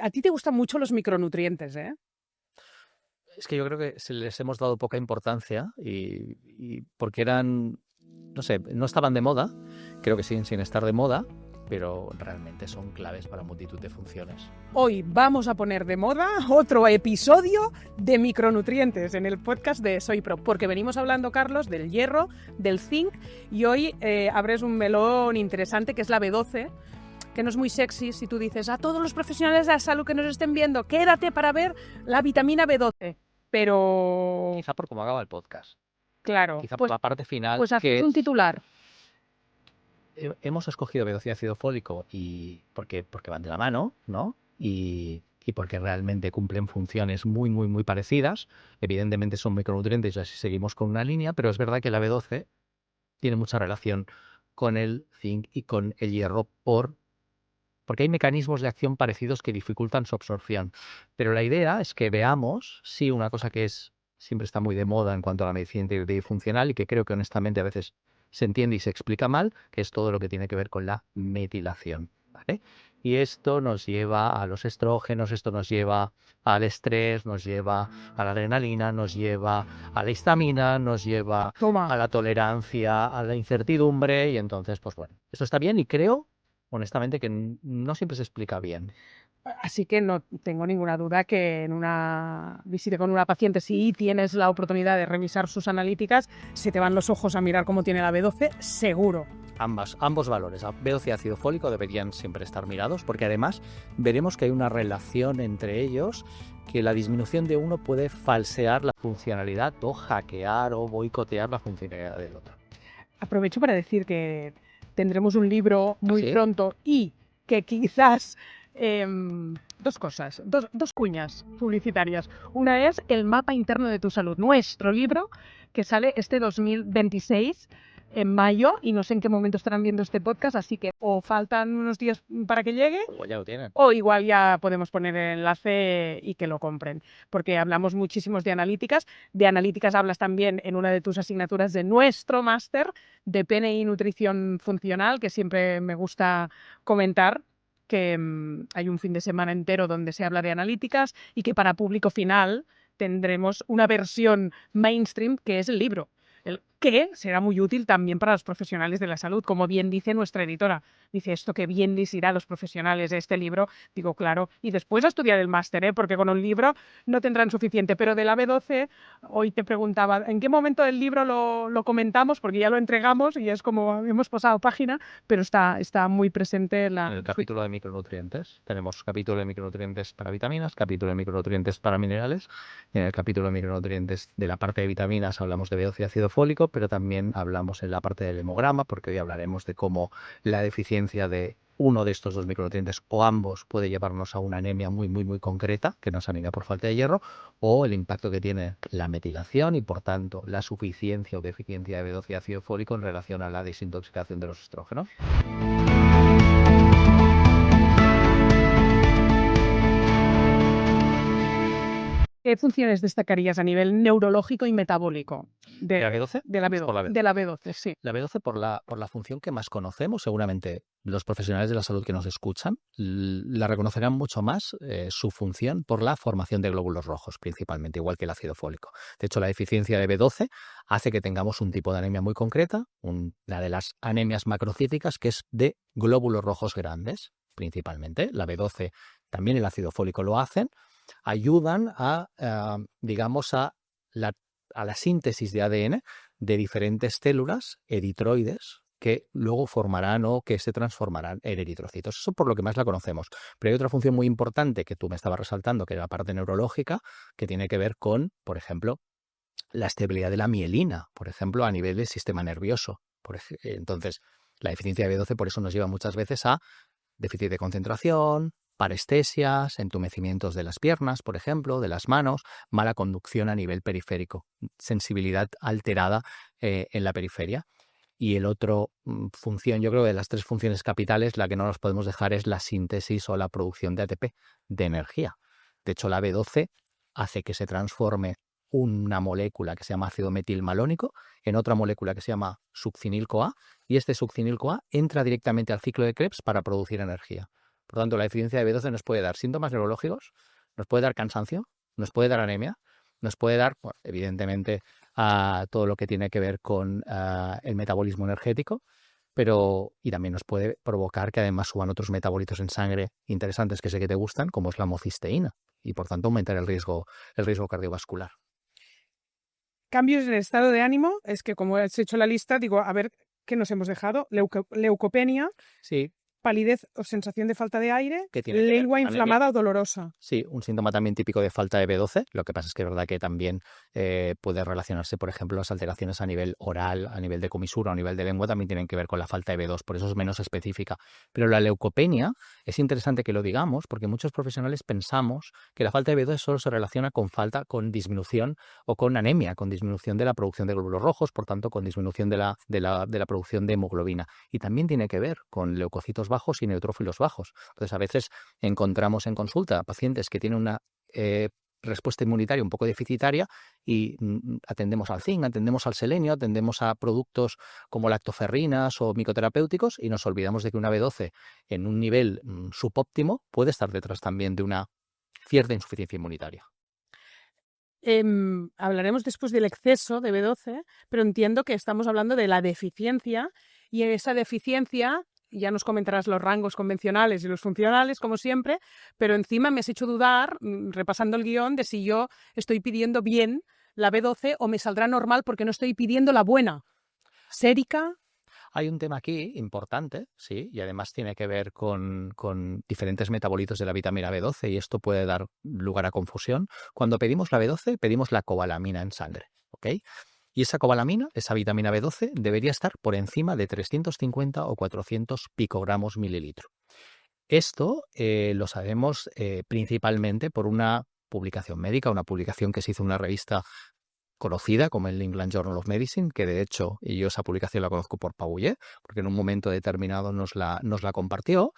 a ti te gustan mucho los micronutrientes, ¿eh? Es que yo creo que se les hemos dado poca importancia y porque eran, no sé, no estaban de moda, creo que siguen sin estar de moda, pero realmente son claves para multitud de funciones. Hoy vamos a poner de moda otro episodio de micronutrientes en el podcast de Soy Pro, porque venimos hablando, Carlos, del hierro, del zinc, y hoy abres un melón interesante que es la B12, que no es muy sexy si tú dices a todos los profesionales de la salud que nos estén viendo, quédate para ver la vitamina B12. Pero... Quizá por cómo acaba el podcast. Claro. Quizá por la parte final. Pues haz que un titular. hemos escogido B12 y ácido fólico y porque van de la mano, ¿no? Y porque realmente cumplen funciones muy, muy, muy parecidas. Evidentemente son micronutrientes y así seguimos con una línea, pero es verdad que la B12 tiene mucha relación con el zinc y con el hierro porque hay mecanismos de acción parecidos que dificultan su absorción. Pero la idea es que veamos, sí, una cosa que siempre está muy de moda en cuanto a la medicina integrativa y funcional y que creo que honestamente a veces se entiende y se explica mal, que es todo lo que tiene que ver con la metilación, ¿vale? Y esto nos lleva a los estrógenos, esto nos lleva al estrés, nos lleva a la adrenalina, nos lleva a la histamina, nos lleva a la tolerancia, a la incertidumbre y entonces, pues bueno, esto está bien y creo honestamente que no siempre se explica bien. Así que no tengo ninguna duda que en una visita con una paciente, si tienes la oportunidad de revisar sus analíticas, se te van los ojos a mirar cómo tiene la B12, seguro. Ambos valores, B12 y ácido fólico, deberían siempre estar mirados, porque además veremos que hay una relación entre ellos, que la disminución de uno puede falsear la funcionalidad o hackear o boicotear la funcionalidad del otro. Aprovecho para decir que tendremos un libro muy pronto y que quizás... dos cosas, dos cuñas publicitarias. Una es el mapa interno de tu salud, nuestro libro que sale este 2026 en mayo, y no sé en qué momento estarán viendo este podcast, así que o faltan unos días para que llegue, o ya lo tienen, o igual ya podemos poner el enlace y que lo compren, porque hablamos muchísimos de analíticas. De analíticas hablas también en una de tus asignaturas de nuestro máster de PNI Nutrición Funcional, que siempre me gusta comentar, que hay un fin de semana entero donde se habla de analíticas y que para público final tendremos una versión mainstream que es el libro, que será muy útil también para los profesionales de la salud, como bien dice nuestra editora. Dice esto que bien les irá a los profesionales de este libro. Digo, claro, y después a estudiar el máster, porque con un libro no tendrán suficiente. Pero de la B12, hoy te preguntaba, ¿en qué momento del libro lo comentamos? Porque ya lo entregamos y es como hemos pasado página, pero está muy presente en el capítulo de micronutrientes. Tenemos capítulo de micronutrientes para vitaminas, capítulo de micronutrientes para minerales. En el capítulo de micronutrientes de la parte de vitaminas hablamos de B12 y ácido fólico, pero también hablamos en la parte del hemograma, porque hoy hablaremos de cómo la deficiencia de uno de estos dos micronutrientes o ambos puede llevarnos a una anemia muy, muy, muy concreta, que no es anemia por falta de hierro, o el impacto que tiene la metilación y, por tanto, la suficiencia o deficiencia de B12 y ácido fólico en relación a la desintoxicación de los estrógenos. ¿Qué funciones destacarías a nivel neurológico y metabólico de la B12? De la B12, sí. La B12 por la función que más conocemos, seguramente los profesionales de la salud que nos escuchan la reconocerán mucho más, su función por la formación de glóbulos rojos, principalmente, igual que el ácido fólico. De hecho, la deficiencia de B12 hace que tengamos un tipo de anemia muy concreta, una de las anemias macrocíticas, que es de glóbulos rojos grandes, principalmente. La B12, también el ácido fólico lo hacen, ayudan digamos, a la síntesis de ADN de diferentes células eritroides que luego formarán o que se transformarán en eritrocitos. Eso por lo que más la conocemos. Pero hay otra función muy importante que tú me estabas resaltando, que es la parte neurológica, que tiene que ver con, por ejemplo, la estabilidad de la mielina, por ejemplo, a nivel del sistema nervioso. Entonces, la deficiencia de B12 por eso nos lleva muchas veces a déficit de concentración, parestesias, entumecimientos de las piernas, por ejemplo, de las manos, mala conducción a nivel periférico, sensibilidad alterada en la periferia. Y el otro función, yo creo, de las tres funciones capitales, la que no nos podemos dejar es la síntesis o la producción de ATP, de energía. De hecho, la B12 hace que se transforme una molécula que se llama ácido metilmalónico en otra molécula que se llama succinil-CoA, y este succinil-CoA entra directamente al ciclo de Krebs para producir energía. Por tanto, la deficiencia de B12 nos puede dar síntomas neurológicos, nos puede dar cansancio, nos puede dar anemia, nos puede dar, bueno, evidentemente, todo lo que tiene que ver con el metabolismo energético, y también nos puede provocar que además suban otros metabolitos en sangre interesantes que sé que te gustan, como es la homocisteína, y por tanto aumentar el riesgo cardiovascular. Cambios en el estado de ánimo, es que como has hecho la lista, digo, a ver qué nos hemos dejado. Leucopenia, Sí, palidez o sensación de falta de aire, ¿qué tiene que ver? lengua Anemia. inflamada o dolorosa. Sí, un síntoma también típico de falta de B12. Lo que pasa es que es verdad que también puede relacionarse, por ejemplo, las alteraciones a nivel oral, a nivel de comisura o a nivel de lengua también tienen que ver con la falta de B2, por eso es menos específica. Pero la leucopenia es interesante que lo digamos porque muchos profesionales pensamos que la falta de B2 solo se relaciona con disminución o con anemia, con disminución de la producción de glóbulos rojos, por tanto con disminución de la producción de hemoglobina. Y también tiene que ver con leucocitos bajos y neutrófilos bajos. Entonces a veces encontramos en consulta a pacientes que tienen una respuesta inmunitaria un poco deficitaria y atendemos al zinc, atendemos al selenio, atendemos a productos como lactoferrinas o micoterapéuticos y nos olvidamos de que una B12 en un nivel subóptimo puede estar detrás también de una cierta insuficiencia inmunitaria. Hablaremos después del exceso de B12, pero entiendo que estamos hablando de la deficiencia y esa deficiencia, ya nos comentarás los rangos convencionales y los funcionales, como siempre, pero encima me has hecho dudar, repasando el guión, de si yo estoy pidiendo bien la B12 o me saldrá normal porque no estoy pidiendo la buena. ¿Sérica? Hay un tema aquí importante, sí, y además tiene que ver con diferentes metabolitos de la vitamina B12 y esto puede dar lugar a confusión. Cuando pedimos la B12, pedimos la cobalamina en sangre, ¿ok? Y esa cobalamina, esa vitamina B12, debería estar por encima de 350 o 400 picogramos mililitro. Esto lo sabemos principalmente por una publicación médica, una publicación que se hizo en una revista conocida como el England Journal of Medicine, que de hecho, y yo esa publicación la conozco por Paulle, porque en un momento determinado nos la compartió.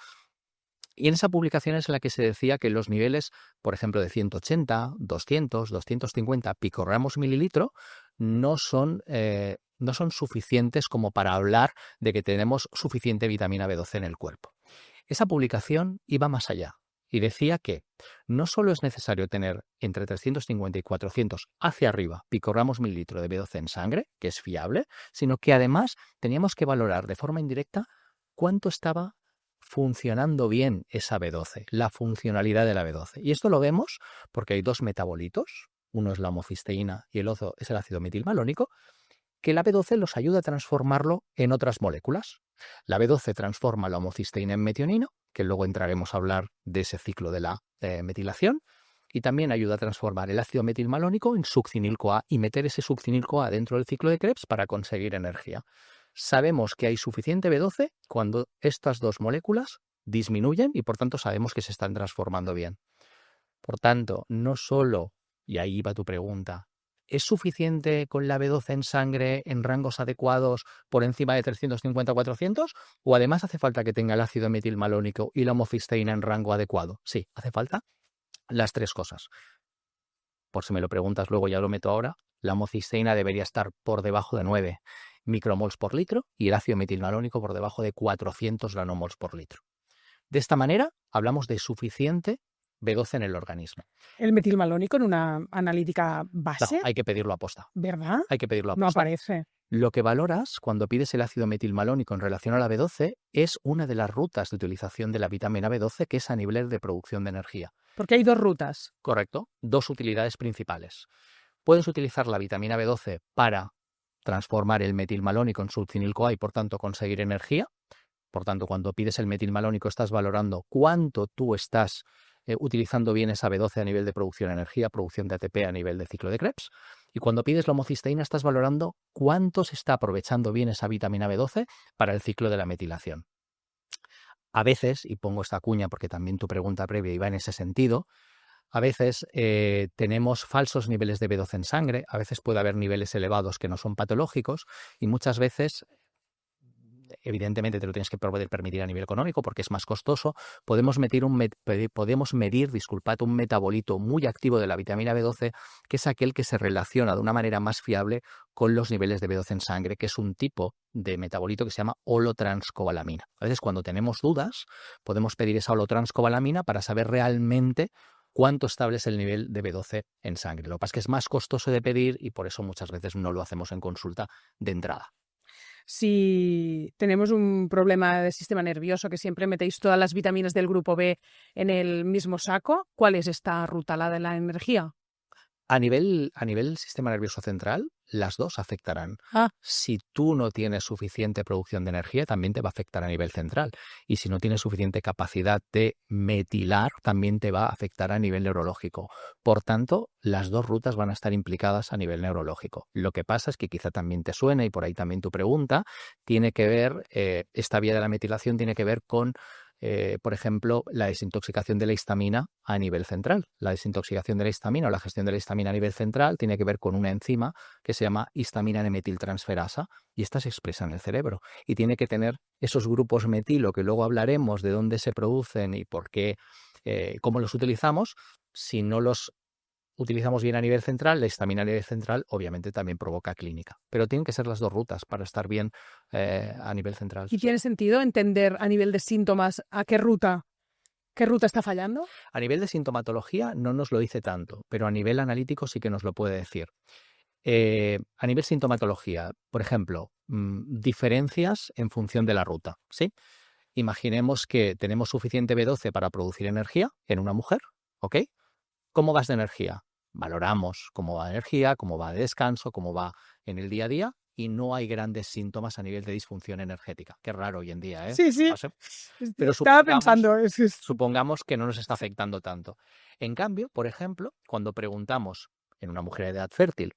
Y en esa publicación es en la que se decía que los niveles, por ejemplo, de 180, 200, 250 picogramos mililitro no son suficientes como para hablar de que tenemos suficiente vitamina B12 en el cuerpo. Esa publicación iba más allá y decía que no solo es necesario tener entre 350 y 400 hacia arriba picogramos mililitro de B12 en sangre, que es fiable, sino que además teníamos que valorar de forma indirecta cuánto estaba funcionando bien esa B12, la funcionalidad de la B12. Y esto lo vemos porque hay dos metabolitos, uno es la homocisteína y el otro es el ácido metilmalónico, que la B12 los ayuda a transformarlo en otras moléculas. La B12 transforma la homocisteína en metionino, que luego entraremos a hablar de ese ciclo de la metilación, y también ayuda a transformar el ácido metilmalónico en succinil-CoA y meter ese succinil-CoA dentro del ciclo de Krebs para conseguir energía. Sabemos que hay suficiente B12 cuando estas dos moléculas disminuyen y por tanto sabemos que se están transformando bien. Por tanto, no solo, y ahí va tu pregunta, ¿es suficiente con la B12 en sangre en rangos adecuados por encima de 350-400? ¿O además hace falta que tenga el ácido metilmalónico y la homocisteína en rango adecuado? Sí, hace falta las tres cosas. Por si me lo preguntas luego, ya lo meto ahora. La homocisteína debería estar por debajo de 9 micromols por litro y el ácido metilmalónico por debajo de 400 nanomols por litro. De esta manera, hablamos de suficiente B12 en el organismo. ¿El metilmalónico en una analítica base? No, hay que pedirlo a posta. ¿Verdad? Hay que pedirlo a No posta. aparece. Lo que valoras cuando pides el ácido metilmalónico en relación a la B12 es una de las rutas de utilización de la vitamina B12 que es a nivel de producción de energía. Porque hay dos rutas. Correcto, dos utilidades principales. Puedes utilizar la vitamina B12 para transformar el metilmalónico en succinil-CoA y por tanto conseguir energía. Por tanto, cuando pides el metilmalónico estás valorando cuánto tú estás utilizando bien esa B12 a nivel de producción de energía, producción de ATP a nivel de ciclo de Krebs. Y cuando pides la homocisteína estás valorando cuánto se está aprovechando bien esa vitamina B12 para el ciclo de la metilación. A veces, y pongo esta cuña porque también tu pregunta previa iba en ese sentido, a veces tenemos falsos niveles de B12 en sangre, a veces puede haber niveles elevados que no son patológicos y muchas veces evidentemente te lo tienes que poder permitir a nivel económico porque es más costoso. Podemos medir un metabolito muy activo de la vitamina B12, que es aquel que se relaciona de una manera más fiable con los niveles de B12 en sangre, que es un tipo de metabolito que se llama holotranscobalamina. A veces cuando tenemos dudas podemos pedir esa holotranscobalamina para saber realmente cuánto estable es el nivel de B12 en sangre. Lo que pasa es que es más costoso de pedir y por eso muchas veces no lo hacemos en consulta de entrada. Si tenemos un problema del sistema nervioso, que siempre metéis todas las vitaminas del grupo B en el mismo saco, ¿cuál es esta ruta, la de la energía? A nivel sistema nervioso central, las dos afectarán. Si tú no tienes suficiente producción de energía, también te va a afectar a nivel central. Y si no tienes suficiente capacidad de metilar, también te va a afectar a nivel neurológico. Por tanto, las dos rutas van a estar implicadas a nivel neurológico. Lo que pasa es que quizá también te suene, y por ahí también tu pregunta, tiene que ver, esta vía de la metilación tiene que ver con por ejemplo, la desintoxicación de la histamina a nivel central. La desintoxicación de la histamina o la gestión de la histamina a nivel central tiene que ver con una enzima que se llama histamina N-metiltransferasa y esta se expresa en el cerebro y tiene que tener esos grupos metilo que luego hablaremos de dónde se producen y por qué, cómo los utilizamos. Si no los utilizamos bien a nivel central, la histamina a nivel central obviamente también provoca clínica. Pero tienen que ser las dos rutas para estar bien a nivel central. ¿Y tiene sentido entender a nivel de síntomas a qué ruta está fallando? A nivel de sintomatología no nos lo dice tanto, pero a nivel analítico sí que nos lo puede decir. A nivel sintomatología, por ejemplo, diferencias en función de la ruta, ¿sí? Imaginemos que tenemos suficiente B12 para producir energía en una mujer, ¿ok? ¿Cómo vas de energía? Valoramos cómo va de energía, cómo va de descanso, cómo va en el día a día y no hay grandes síntomas a nivel de disfunción energética. Qué raro hoy en día, ¿eh? Sí, sí. Pero estaba pensando. supongamos que no nos está afectando tanto. En cambio, por ejemplo, cuando preguntamos en una mujer de edad fértil,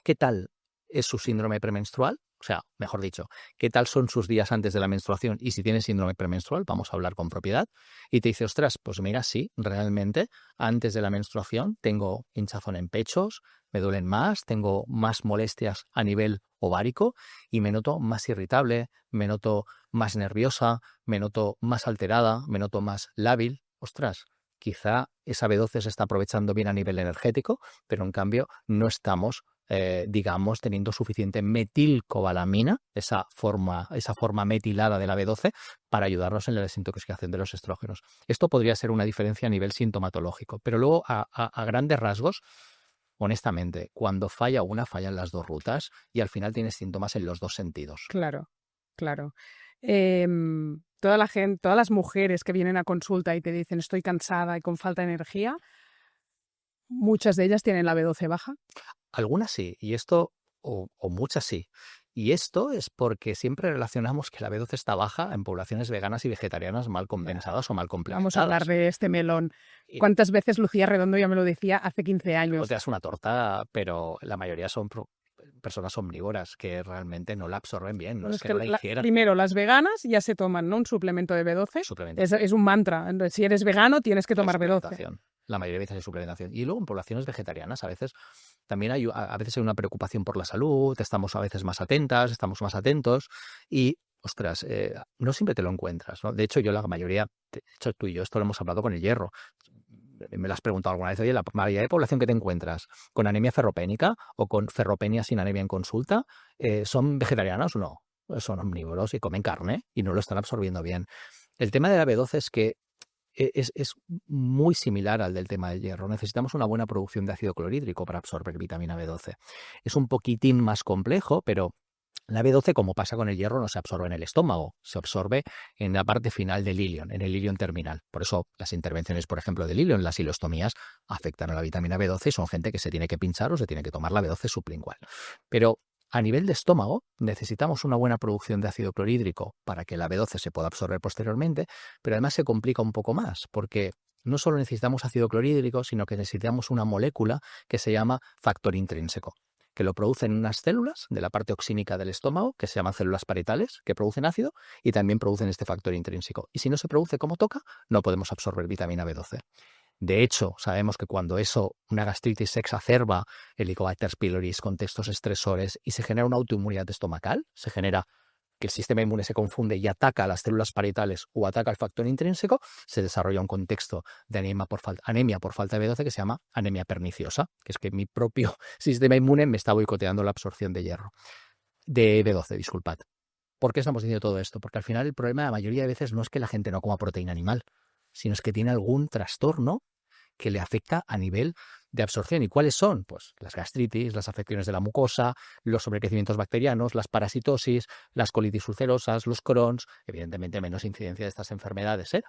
¿qué tal es su síndrome premenstrual? O sea, mejor dicho, ¿qué tal son sus días antes de la menstruación? Y si tiene síndrome premenstrual, vamos a hablar con propiedad. Y te dice, ostras, pues mira, sí, realmente antes de la menstruación tengo hinchazón en pechos, me duelen más, tengo más molestias a nivel ovárico y me noto más irritable, me noto más nerviosa, me noto más alterada, me noto más lábil. Ostras, quizá esa B12 se está aprovechando bien a nivel energético, pero en cambio no estamos digamos, teniendo suficiente metilcobalamina, esa forma metilada de la B12, para ayudarnos en la desintoxicación de los estrógenos. Esto podría ser una diferencia a nivel sintomatológico, pero luego a grandes rasgos, honestamente, cuando falla una, fallan las dos rutas y al final tienes síntomas en los dos sentidos. Claro. Todas las mujeres que vienen a consulta y te dicen estoy cansada y con falta de energía, muchas de ellas tienen la B12 baja. Algunas sí, y esto, o muchas sí. Y esto es porque siempre relacionamos que la B12 está baja en poblaciones veganas y vegetarianas mal compensadas o mal complementadas. Vamos a hablar de este melón. ¿Cuántas veces Lucía Redondo ya me lo decía hace 15 años? O te das una torta, pero la mayoría son personas omnívoras que realmente no la absorben bien. No es que no la hicieran. Primero, las veganas ya se toman, ¿no?, un suplemento de B12. Es un mantra. Si eres vegano, tienes que tomar B12. La mayoría de veces hay suplementación. Y luego en poblaciones vegetarianas a veces también hay una preocupación por la salud, estamos a veces más atentas, estamos más atentos y, ostras, no siempre te lo encuentras, ¿no? De hecho, yo la mayoría, de hecho tú y yo esto lo hemos hablado con el hierro, me lo has preguntado alguna vez, oye, la mayoría de población que te encuentras con anemia ferropénica o con ferropenia sin anemia en consulta, ¿son vegetarianos o no? Son omnívoros y comen carne y no lo están absorbiendo bien. El tema de la B12 es que es muy similar al del tema del hierro. Necesitamos una buena producción de ácido clorhídrico para absorber vitamina B12. Es un poquitín más complejo, pero la B12, como pasa con el hierro, no se absorbe en el estómago, se absorbe en la parte final del ilion, en el ilion terminal. Por eso las intervenciones, por ejemplo, del ilion, las ilostomías, afectan a la vitamina B12 y son gente que se tiene que pinchar o se tiene que tomar la B12 sublingual. Pero a nivel de estómago, necesitamos una buena producción de ácido clorhídrico para que la B12 se pueda absorber posteriormente, pero además se complica un poco más, porque no solo necesitamos ácido clorhídrico, sino que necesitamos una molécula que se llama factor intrínseco, que lo producen unas células de la parte oxínica del estómago, que se llaman células parietales, que producen ácido y también producen este factor intrínseco. Y si no se produce como toca, no podemos absorber vitamina B12. De hecho, sabemos que cuando una gastritis se exacerba, Helicobacter pylori, contextos estresores y se genera una autoinmunidad estomacal, se genera que el sistema inmune se confunde y ataca a las células parietales o ataca al factor intrínseco, se desarrolla un contexto de anemia por falta de B12 que se llama anemia perniciosa, que es que mi propio sistema inmune me está boicoteando la absorción de B12, disculpad. ¿Por qué estamos diciendo todo esto? Porque al final el problema la mayoría de veces no es que la gente no coma proteína animal, sino es que tiene algún trastorno que le afecta a nivel de absorción. ¿Y cuáles son? Pues las gastritis, las afecciones de la mucosa, los sobrecrecimientos bacterianos, las parasitosis, las colitis ulcerosas, los Crohn's, evidentemente menos incidencia de estas enfermedades, ¿eh?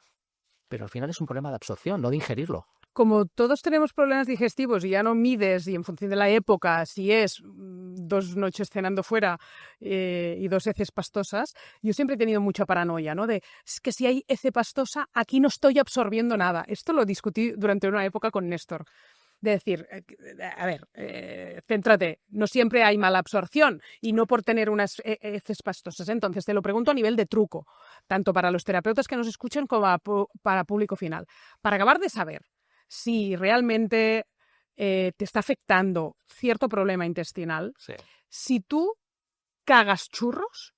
Pero al final es un problema de absorción, no de ingerirlo. Como todos tenemos problemas digestivos y ya no mides, y en función de la época, si es 2 noches cenando fuera y 2 heces pastosas, yo siempre he tenido mucha paranoia, ¿no? De, es que si hay hece pastosa, aquí no estoy absorbiendo nada. Esto lo discutí durante una época con Néstor. De decir, a ver, céntrate, no siempre hay mala absorción y no por tener unas heces pastosas. Entonces, te lo pregunto a nivel de truco, tanto para los terapeutas que nos escuchen como para público final. Para acabar de saber si realmente te está afectando cierto problema intestinal, Sí. si tú cagas churros,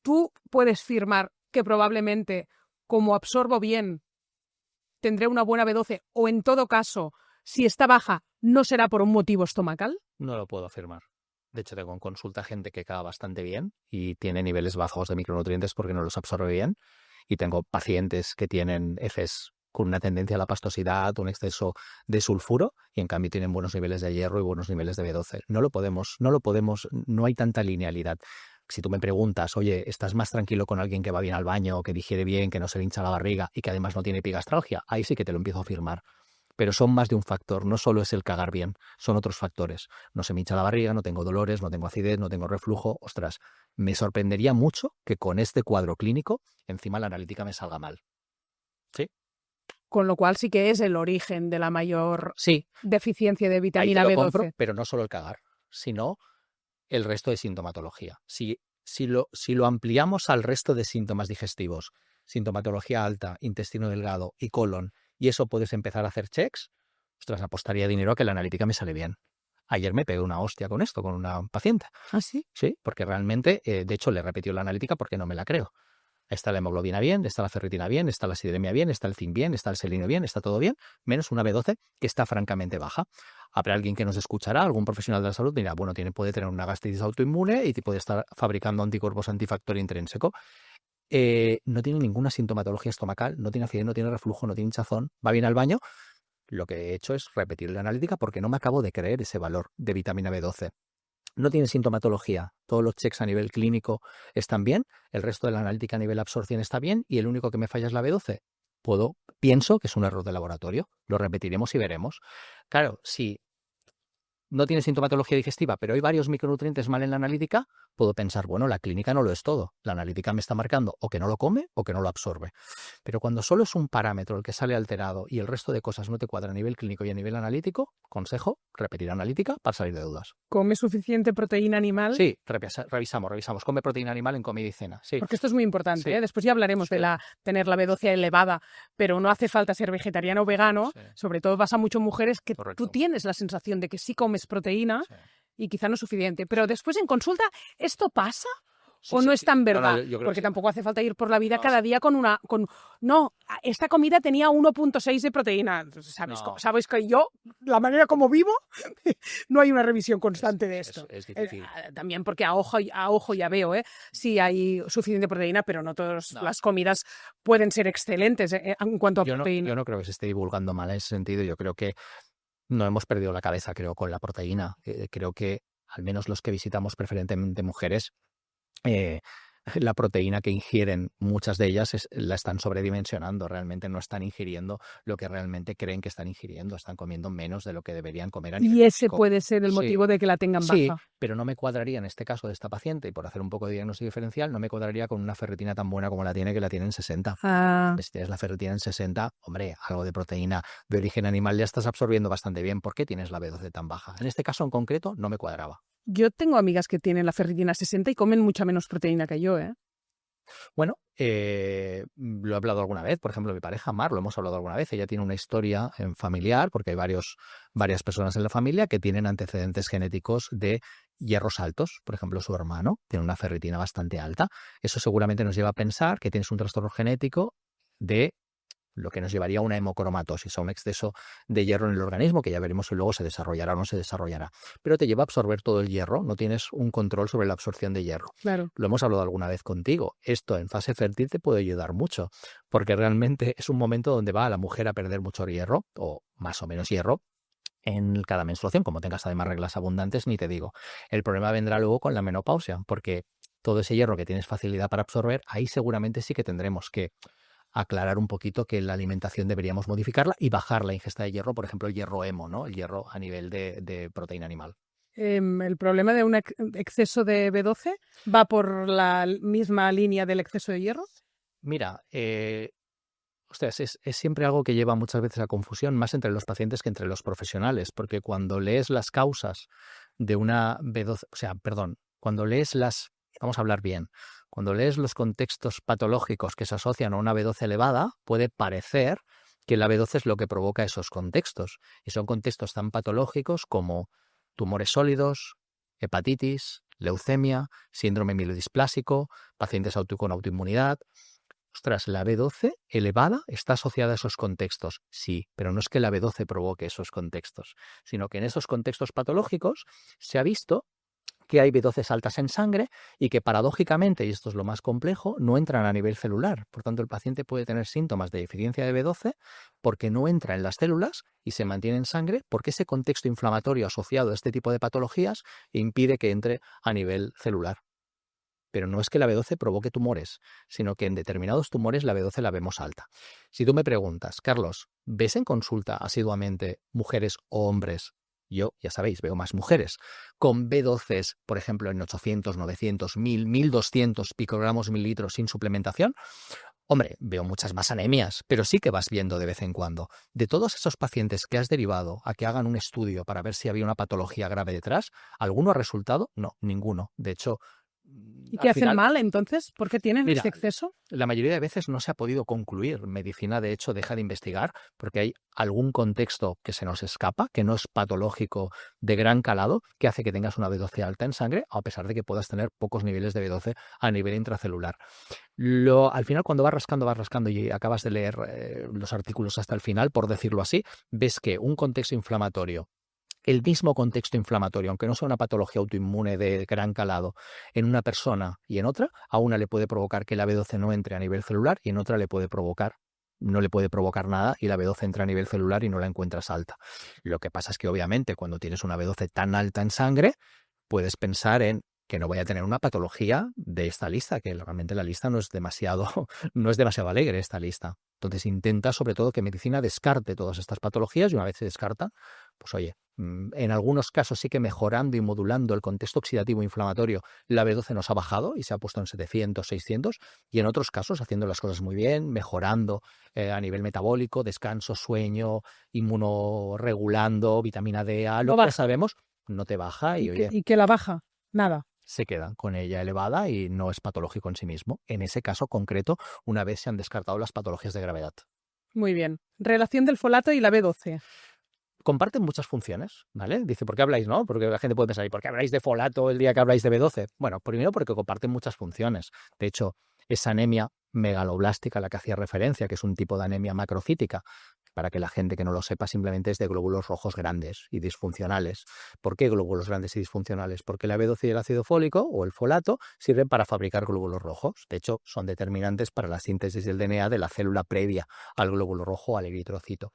tú puedes afirmar que probablemente, como absorbo bien, tendré una buena B12, o en todo caso, si está baja, no será por un motivo estomacal. No lo puedo afirmar. De hecho, tengo en consulta gente que caga bastante bien y tiene niveles bajos de micronutrientes porque no los absorbe bien. Y tengo pacientes que tienen heces con una tendencia a la pastosidad, un exceso de sulfuro, y en cambio tienen buenos niveles de hierro y buenos niveles de B12. No hay tanta linealidad. Si tú me preguntas, oye, ¿estás más tranquilo con alguien que va bien al baño, que digiere bien, que no se le hincha la barriga y que además no tiene epigastralgia? Ahí sí que te lo empiezo a afirmar. Pero son más de un factor, no solo es el cagar bien, son otros factores. No se me hincha la barriga, no tengo dolores, no tengo acidez, no tengo reflujo. Ostras, me sorprendería mucho que con este cuadro clínico encima la analítica me salga mal. ¿Sí? Con lo cual sí que es el origen de la mayor Sí, deficiencia de ahí vitamina te lo B12. compro, pero no solo el cagar, sino el resto de sintomatología. Si lo ampliamos al resto de síntomas digestivos, sintomatología alta, intestino delgado y colon, y eso puedes empezar a hacer checks, ostras, apostaría dinero a que la analítica me sale bien. Ayer me pegué una hostia con esto, con una paciente. ¿Ah, sí? Sí, porque realmente, de hecho, le repetió la analítica porque no me la creo. Está la hemoglobina bien, está la ferritina bien, está la acidemia bien, está el zinc bien, está el selenio bien, está todo bien, menos una B12 que está francamente baja. Habrá alguien que nos escuchará, algún profesional de la salud, dirá, bueno, puede tener una gastritis autoinmune y puede estar fabricando anticuerpos antifactor intrínseco. No tiene ninguna sintomatología estomacal, no tiene acidez, no tiene reflujo, no tiene hinchazón, va bien al baño. Lo que he hecho es repetir la analítica porque no me acabo de creer ese valor de vitamina B12. No tiene sintomatología, todos los checks a nivel clínico están bien, el resto de la analítica a nivel absorción está bien y el único que me falla es la B12. Pienso que es un error de laboratorio, lo repetiremos y veremos. Claro, si no tiene sintomatología digestiva, pero hay varios micronutrientes mal en la analítica, puedo pensar, bueno, la clínica no lo es todo. La analítica me está marcando o que no lo come o que no lo absorbe. Pero cuando solo es un parámetro el que sale alterado y el resto de cosas no te cuadra a nivel clínico y a nivel analítico, consejo, repetir analítica para salir de dudas. ¿Come suficiente proteína animal? Sí, revisamos. Come proteína animal en comida y cena. Sí. Porque esto es muy importante, Sí. ¿eh? Después ya hablaremos de tener la B12 elevada, pero no hace falta ser vegetariano o vegano. Sí. Sobre todo pasa mucho en mujeres que Correcto. tú tienes la sensación de que sí comes proteína Sí. y quizá no es suficiente. Pero después en consulta, ¿esto pasa? Sí, ¿O sí, no es sí. tan No, verdad? yo creo que Porque sí. tampoco hace falta ir por la vida No, cada día no, esta comida tenía 1,6 de proteína. Entonces, No. sabes que yo, la manera como vivo, no hay una revisión constante de esto. Es difícil. También porque a ojo ya veo, si hay suficiente proteína, pero no todas las comidas pueden ser excelentes en cuanto a proteína. Yo no creo que se esté divulgando mal en ese sentido. Yo creo que no hemos perdido la cabeza, con la proteína. Creo que al menos los que visitamos preferentemente mujeres, la proteína que ingieren, muchas de ellas la están sobredimensionando, realmente no están ingiriendo lo que realmente creen que están ingiriendo, están comiendo menos de lo que deberían comer a nivel Y ese físico. puede ser el motivo de que la tengan Sí, baja. pero no me cuadraría en este caso de esta paciente, y por hacer un poco de diagnóstico diferencial, no me cuadraría con una ferritina tan buena como la tiene, que la tiene en 60. Si tienes la ferritina en 60, hombre, algo de proteína de origen animal ya estás absorbiendo bastante bien. ¿Por qué tienes la B12 tan baja? En este caso en concreto no me cuadraba. Yo tengo amigas que tienen la ferritina 60 y comen mucha menos proteína que yo, ¿eh? Bueno, lo he hablado alguna vez, por ejemplo, mi pareja Mar, lo hemos hablado alguna vez. Ella tiene una historia familiar, porque hay varias personas en la familia que tienen antecedentes genéticos de hierros altos, por ejemplo, su hermano tiene una ferritina bastante alta. Eso seguramente nos lleva a pensar que tienes un trastorno genético de lo que nos llevaría a una hemocromatosis, a un exceso de hierro en el organismo, que ya veremos si luego se desarrollará o no se desarrollará. Pero te lleva a absorber todo el hierro, no tienes un control sobre la absorción de hierro. Claro. Lo hemos hablado alguna vez contigo. Esto en fase fértil te puede ayudar mucho, porque realmente es un momento donde va la mujer a perder mucho hierro, o más o menos hierro, en cada menstruación. Como tengas además reglas abundantes, ni te digo. El problema vendrá luego con la menopausia, porque todo ese hierro que tienes facilidad para absorber, ahí seguramente sí que tendremos que aclarar un poquito que la alimentación deberíamos modificarla y bajar la ingesta de hierro, por ejemplo, el hierro hemo, ¿no? El hierro a nivel de proteína animal. El problema de un exceso de B12 va por la misma línea del exceso de hierro. Mira, ostras, es siempre algo que lleva muchas veces a confusión, más entre los pacientes que entre los profesionales, porque cuando lees las causas de una B12, cuando lees vamos a hablar bien, cuando lees los contextos patológicos que se asocian a una B12 elevada, puede parecer que la B12 es lo que provoca esos contextos, y son contextos tan patológicos como tumores sólidos, hepatitis, leucemia, síndrome mielodisplásico, pacientes con autoinmunidad. Ostras, la B12 elevada está asociada a esos contextos, sí, pero no es que la B12 provoque esos contextos, sino que en esos contextos patológicos se ha visto que hay B12 altas en sangre y que paradójicamente, y esto es lo más complejo, no entran a nivel celular. Por tanto, el paciente puede tener síntomas de deficiencia de B12 porque no entra en las células y se mantiene en sangre porque ese contexto inflamatorio asociado a este tipo de patologías impide que entre a nivel celular. Pero no es que la B12 provoque tumores, sino que en determinados tumores la B12 la vemos alta. Si tú me preguntas, Carlos, ¿ves en consulta asiduamente mujeres o hombres? Yo, ya sabéis, veo más mujeres con B12, por ejemplo, en 800, 900, 1000, 1200 picogramos mililitros sin suplementación. Hombre, veo muchas más anemias, pero sí que vas viendo de vez en cuando. De todos esos pacientes que has derivado a que hagan un estudio para ver si había una patología grave detrás, ¿alguno ha resultado? No, ninguno. De hecho, ¿y qué hacen mal entonces? ¿Por qué tienen ese exceso? La mayoría de veces no se ha podido concluir. Medicina, de hecho, deja de investigar porque hay algún contexto que se nos escapa, que no es patológico de gran calado, que hace que tengas una B12 alta en sangre, a pesar de que puedas tener pocos niveles de B12 a nivel intracelular. Al final, cuando vas rascando y acabas de leer los artículos hasta el final, por decirlo así, ves que un contexto inflamatorio, el mismo contexto inflamatorio, aunque no sea una patología autoinmune de gran calado, en una persona y en otra, a una le puede provocar que la B12 no entre a nivel celular y en otra no le puede provocar nada y la B12 entra a nivel celular y no la encuentras alta. Lo que pasa es que obviamente cuando tienes una B12 tan alta en sangre, puedes pensar en que no voy a tener una patología de esta lista, que realmente la lista no es demasiado alegre esta lista. Entonces intenta sobre todo que medicina descarte todas estas patologías y una vez se descarta, pues oye, en algunos casos sí que mejorando y modulando el contexto oxidativo inflamatorio, la B12 nos ha bajado y se ha puesto en 700, 600, y en otros casos haciendo las cosas muy bien, mejorando a nivel metabólico, descanso, sueño, inmunoregulando, vitamina D, lo que ya sabemos, no te baja ¿Y qué la baja? Nada. Se queda con ella elevada y no es patológico en sí mismo. En ese caso concreto, una vez se han descartado las patologías de gravedad. Muy bien. Relación del folato y la B12. Comparten muchas funciones, ¿vale? Dice, ¿por qué habláis, no? Porque la gente puede pensar, ¿y por qué habláis de folato el día que habláis de B12? Bueno, primero porque comparten muchas funciones. De hecho, esa anemia megaloblástica a la que hacía referencia, que es un tipo de anemia macrocítica, para que la gente que no lo sepa, simplemente es de glóbulos rojos grandes y disfuncionales. ¿Por qué glóbulos grandes y disfuncionales? Porque la B12 y el ácido fólico o el folato sirven para fabricar glóbulos rojos. De hecho, son determinantes para la síntesis del DNA de la célula previa al glóbulo rojo, al eritrocito.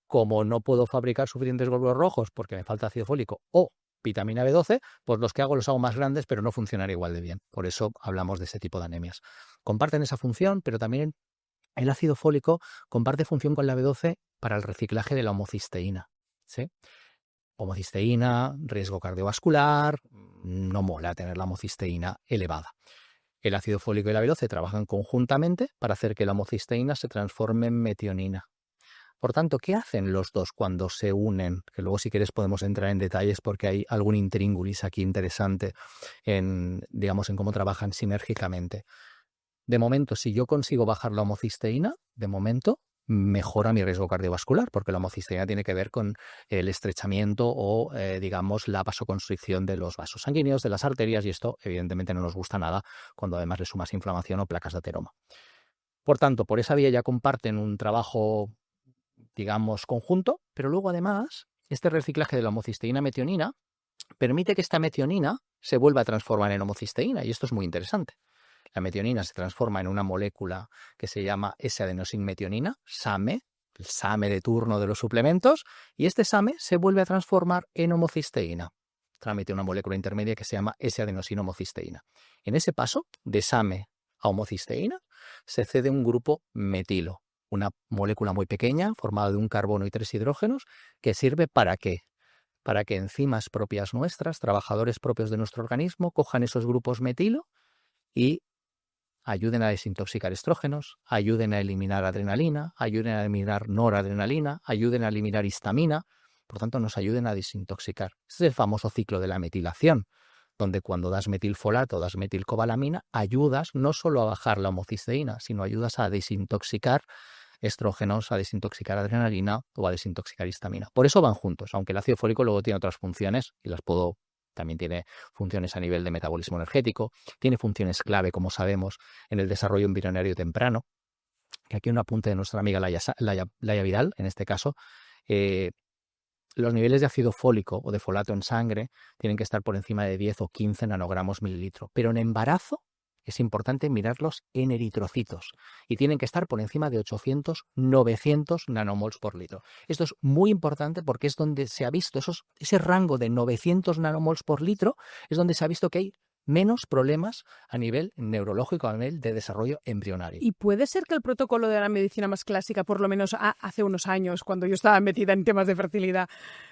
Como no puedo fabricar suficientes glóbulos rojos porque me falta ácido fólico o vitamina B12, pues los que hago los hago más grandes, pero no funcionan igual de bien. Por eso hablamos de ese tipo de anemias. Comparten esa función, pero también el ácido fólico comparte función con la B12 para el reciclaje de la homocisteína, ¿sí? Homocisteína, riesgo cardiovascular, no mola tener la homocisteína elevada. El ácido fólico y la B12 trabajan conjuntamente para hacer que la homocisteína se transforme en metionina. Por tanto, ¿qué hacen los dos cuando se unen? Que luego si quieres podemos entrar en detalles porque hay algún intríngulis aquí interesante en cómo trabajan sinérgicamente. De momento, si yo consigo bajar la homocisteína, de momento mejora mi riesgo cardiovascular, porque la homocisteína tiene que ver con el estrechamiento o, digamos, la vasoconstricción de los vasos sanguíneos, de las arterias, y esto evidentemente no nos gusta nada cuando además le sumas inflamación o placas de ateroma. Por tanto, por esa vía ya comparten un trabajo, digamos, conjunto, pero luego además este reciclaje de la homocisteína metionina permite que esta metionina se vuelva a transformar en homocisteína, y esto es muy interesante. La metionina se transforma en una molécula que se llama S-adenosinmetionina, SAMe, el SAMe de turno de los suplementos, y este SAMe se vuelve a transformar en homocisteína. Tramite una molécula intermedia que se llama S-adenosina-homocisteína. En ese paso, de SAMe a homocisteína, se cede un grupo metilo, una molécula muy pequeña formada de un carbono y 3 hidrógenos, que sirve ¿para qué? Para que enzimas propias nuestras, trabajadores propios de nuestro organismo, cojan esos grupos metilo y ayuden a desintoxicar estrógenos, ayuden a eliminar adrenalina, ayuden a eliminar noradrenalina, ayuden a eliminar histamina, por tanto nos ayuden a desintoxicar. Este es el famoso ciclo de la metilación, donde cuando das metilfolato, das metilcobalamina, ayudas no solo a bajar la homocisteína, sino ayudas a desintoxicar estrógenos, a desintoxicar adrenalina o a desintoxicar histamina. Por eso van juntos, aunque el ácido fólico luego tiene otras funciones y también tiene funciones a nivel de metabolismo energético, tiene funciones clave, como sabemos, en el desarrollo embrionario temprano, que aquí un apunte de nuestra amiga Laia Vidal, en este caso, los niveles de ácido fólico o de folato en sangre tienen que estar por encima de 10 o 15 nanogramos mililitro, pero en embarazo es importante mirarlos en eritrocitos y tienen que estar por encima de 800-900 nanomols por litro. Esto es muy importante porque es donde se ha visto ese rango de 900 nanomols por litro, es donde se ha visto que hay menos problemas a nivel neurológico, a nivel de desarrollo embrionario. Y puede ser que el protocolo de la medicina más clásica, por lo menos hace unos años, cuando yo estaba metida en temas de fertilidad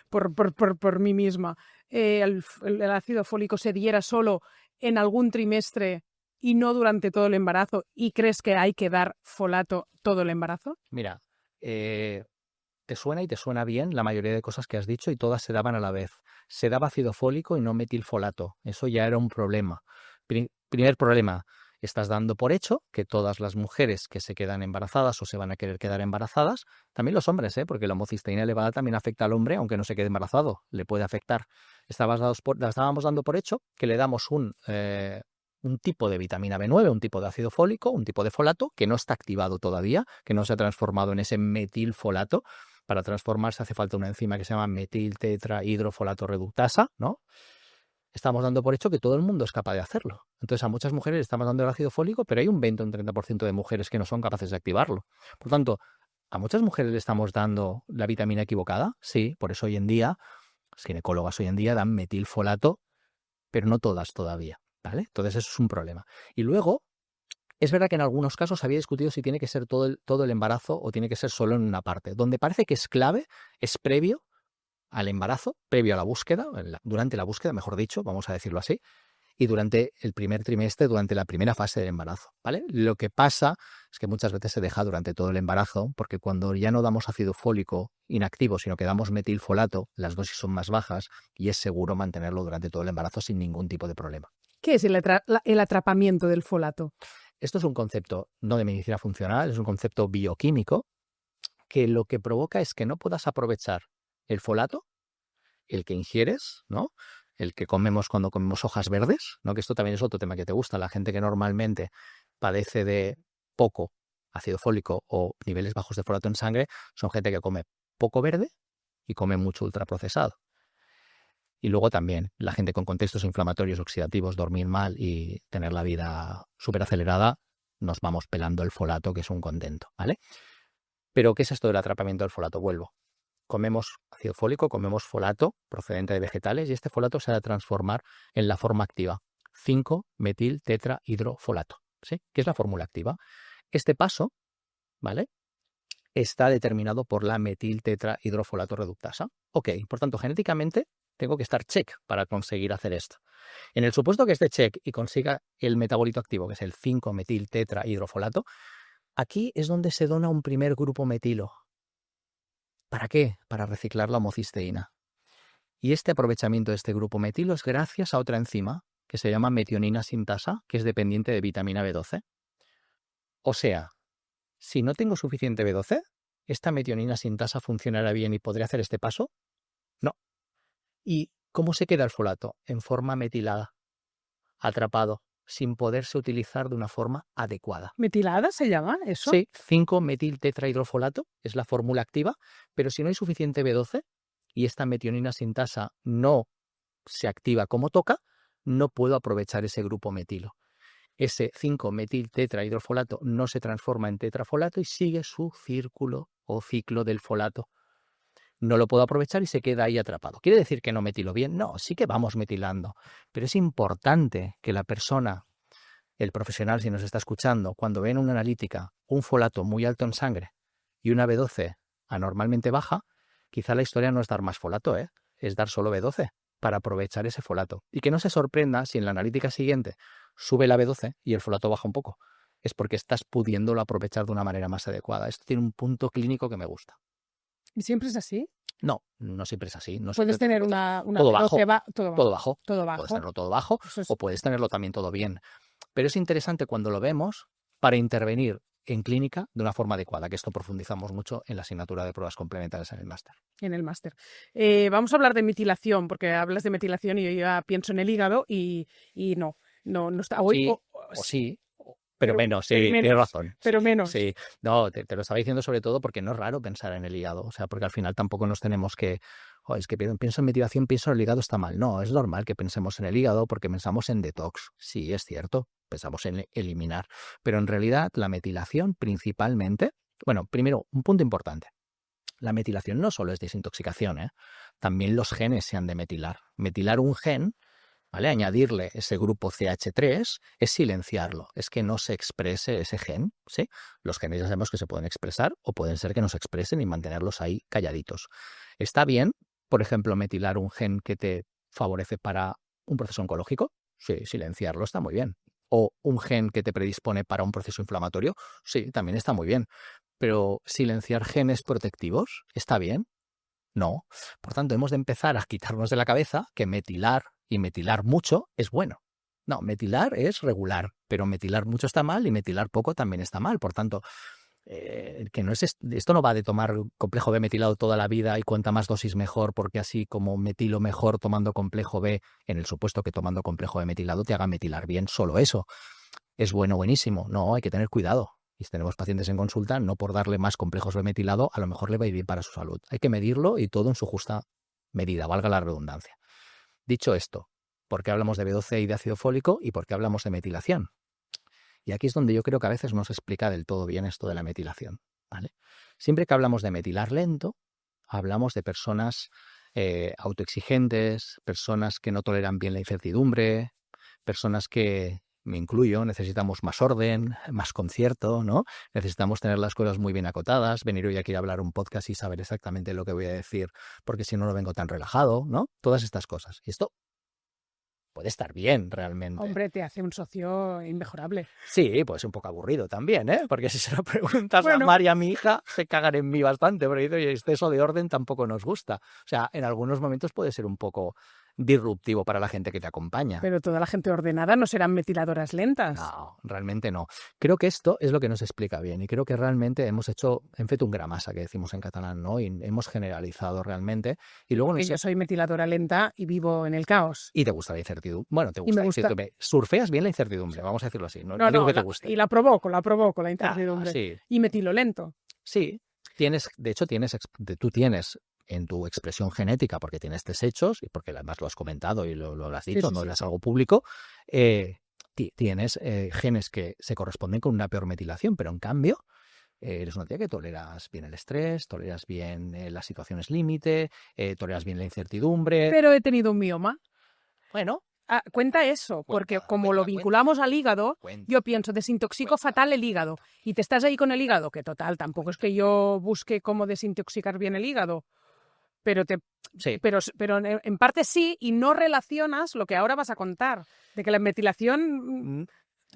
por mí misma, el ácido fólico se diera solo en algún trimestre y no durante todo el embarazo, ¿y crees que hay que dar folato todo el embarazo? Mira, te suena y te suena bien la mayoría de cosas que has dicho y todas se daban a la vez. Se daba ácido fólico y no metilfolato. Eso ya era un problema. Primer problema, estás dando por hecho que todas las mujeres que se quedan embarazadas o se van a querer quedar embarazadas, también los hombres, porque la homocisteína elevada también afecta al hombre, aunque no se quede embarazado, le puede afectar. Estábamos dando por hecho que le damos un tipo de vitamina B9, un tipo de ácido fólico, un tipo de folato que no está activado todavía, que no se ha transformado en ese metilfolato. Para transformarse hace falta una enzima que se llama metiltetrahidrofolato reductasa, ¿no? Estamos dando por hecho que todo el mundo es capaz de hacerlo. Entonces a muchas mujeres le estamos dando el ácido fólico, pero hay un 20 o un 30% de mujeres que no son capaces de activarlo. Por tanto, ¿a muchas mujeres le estamos dando la vitamina equivocada? Sí, por eso hoy en día, las ginecólogas hoy en día dan metilfolato, pero no todas todavía, ¿vale? Entonces eso es un problema. Y luego, es verdad que en algunos casos se había discutido si tiene que ser todo el embarazo o tiene que ser solo en una parte. Donde parece que es clave, es previo al embarazo, previo a la búsqueda, durante la búsqueda, mejor dicho, vamos a decirlo así, y durante el primer trimestre, durante la primera fase del embarazo, ¿vale? Lo que pasa es que muchas veces se deja durante todo el embarazo, porque cuando ya no damos ácido fólico inactivo, sino que damos metilfolato, las dosis son más bajas y es seguro mantenerlo durante todo el embarazo sin ningún tipo de problema. ¿Qué es el atrapamiento del folato? Esto es un concepto no de medicina funcional, es un concepto bioquímico que lo que provoca es que no puedas aprovechar el folato, el que ingieres, ¿no? El que comemos cuando comemos hojas verdes, ¿no? Que esto también es otro tema que te gusta. La gente que normalmente padece de poco ácido fólico o niveles bajos de folato en sangre son gente que come poco verde y come mucho ultraprocesado. Y luego también la gente con contextos inflamatorios oxidativos, dormir mal y tener la vida súper acelerada, nos vamos pelando el folato, que es un contento, ¿vale? Pero ¿qué es esto del atrapamiento del folato? Vuelvo. Comemos ácido fólico, comemos folato procedente de vegetales y este folato se ha de transformar en la forma activa, 5-metiltetrahidrofolato, ¿sí? ¿Qué es la fórmula activa? Este paso, ¿vale?, está determinado por la metiltetrahidrofolato reductasa. Ok, por tanto, genéticamente tengo que estar check para conseguir hacer esto. En el supuesto que esté check y consiga el metabolito activo, que es el 5-metiltetrahidrofolato, aquí es donde se dona un primer grupo metilo. ¿Para qué? Para reciclar la homocisteína. Y este aprovechamiento de este grupo metilo es gracias a otra enzima que se llama metionina sintasa, que es dependiente de vitamina B12. O sea, si no tengo suficiente B12, ¿esta metionina sintasa funcionará bien y podré hacer este paso? No. ¿Y cómo se queda el folato? En forma metilada, atrapado, sin poderse utilizar de una forma adecuada. ¿Metilada se llama eso? Sí, 5-metil-tetrahidrofolato es la fórmula activa, pero si no hay suficiente B12 y esta metionina sintasa no se activa como toca, no puedo aprovechar ese grupo metilo. Ese 5-metil-tetrahidrofolato no se transforma en tetrafolato y sigue su círculo o ciclo del folato. No lo puedo aprovechar y se queda ahí atrapado. ¿Quiere decir que no metilo bien? No, sí que vamos metilando. Pero es importante que la persona, el profesional, si nos está escuchando, cuando ve en una analítica un folato muy alto en sangre y una B12 anormalmente baja, quizá la historia no es dar más folato, es dar solo B12 para aprovechar ese folato. Y que no se sorprenda si en la analítica siguiente sube la B12 y el folato baja un poco. Es porque estás pudiéndolo aprovechar de una manera más adecuada. Esto tiene un punto clínico que me gusta. ¿Y siempre es así? No, no siempre es así. No Puedes siempre tener una todo bajo, todo bajo. Todo bajo. Puedes tenerlo todo bajo Eso es... o puedes tenerlo también todo bien. Pero es interesante cuando lo vemos para intervenir en clínica de una forma adecuada, que esto profundizamos mucho en la asignatura de pruebas complementarias en el máster. En el máster. Vamos a hablar de metilación, porque hablas de metilación y yo ya pienso en el hígado y no está hoy. Sí, sí. Pero menos, sí, menos, tienes razón. Pero menos. Sí, no, te lo estaba diciendo sobre todo porque no es raro pensar en el hígado, o sea, porque al final tampoco nos tenemos que, es que pienso en metilación, pienso en el hígado, está mal. No, es normal que pensemos en el hígado porque pensamos en detox. Sí, es cierto, pensamos en eliminar. Pero en realidad la metilación principalmente, bueno, primero, un punto importante. La metilación no solo es desintoxicación, también los genes se han de metilar. Metilar un gen, ¿vale? Añadirle ese grupo CH3 es silenciarlo, es que no se exprese ese gen, ¿sí? Los genes ya sabemos que se pueden expresar o pueden ser que no se expresen y mantenerlos ahí calladitos. ¿Está bien, por ejemplo, metilar un gen que te favorece para un proceso oncológico? Sí, silenciarlo está muy bien. ¿O un gen que te predispone para un proceso inflamatorio? Sí, también está muy bien. Pero silenciar genes protectivos, ¿está bien? No. Por tanto, hemos de empezar a quitarnos de la cabeza que metilar y metilar mucho es bueno. No, metilar es regular, pero metilar mucho está mal y metilar poco también está mal. Por tanto, que no es esto no va de tomar complejo B metilado toda la vida y cuanta más dosis mejor, porque así como metilo mejor tomando complejo B, en el supuesto que tomando complejo B metilado te haga metilar bien, solo eso. Es bueno, buenísimo. No, hay que tener cuidado. Y si tenemos pacientes en consulta, no por darle más complejos B metilado, a lo mejor le va a ir bien para su salud. Hay que medirlo y todo en su justa medida, valga la redundancia. Dicho esto, ¿por qué hablamos de B12 y de ácido fólico y por qué hablamos de metilación? Y aquí es donde yo creo que a veces no se explica del todo bien esto de la metilación, ¿vale? Siempre que hablamos de metilar lento, hablamos de personas autoexigentes, personas que no toleran bien la incertidumbre, personas que, me incluyo, necesitamos más orden, más concierto, ¿no? Necesitamos tener las cosas muy bien acotadas, venir hoy aquí a hablar un podcast y saber exactamente lo que voy a decir, porque si no, no vengo tan relajado, ¿no? Todas estas cosas. Y esto puede estar bien, realmente. Hombre, te hace un socio inmejorable. Sí, pues un poco aburrido también, porque si se lo preguntas a María, mi hija, se cagan en mí bastante, porque el exceso de orden tampoco nos gusta. O sea, en algunos momentos puede ser un poco disruptivo para la gente que te acompaña. Pero toda la gente ordenada no serán metiladoras lentas. No, realmente no. Creo que esto es lo que nos explica bien y creo que realmente hemos hecho, en fet un gramasa, que decimos en catalán, ¿no? Y hemos generalizado realmente. Y luego yo soy metiladora lenta y vivo en el caos. Y te gusta la incertidumbre. Bueno, te gusta la incertidumbre. Surfeas bien la incertidumbre, vamos a decirlo así. No digo que te guste. Y la provoco la incertidumbre. Sí. Y metilo lento. Sí. De hecho, tú tienes en tu expresión genética, porque tienes desechos y porque además lo has comentado y lo has dicho, sí, no es algo público, tienes genes que se corresponden con una peor metilación, pero en cambio eres una tía que toleras bien el estrés, toleras bien las situaciones límite, toleras bien la incertidumbre. Pero he tenido un mioma. Bueno. Cuenta eso, porque como lo vinculamos al hígado, yo pienso, desintoxico fatal el hígado. Y te estás ahí con el hígado, que total, tampoco es que yo busque cómo desintoxicar bien el hígado. Pero en parte sí, y no relacionas lo que ahora vas a contar, de que la metilación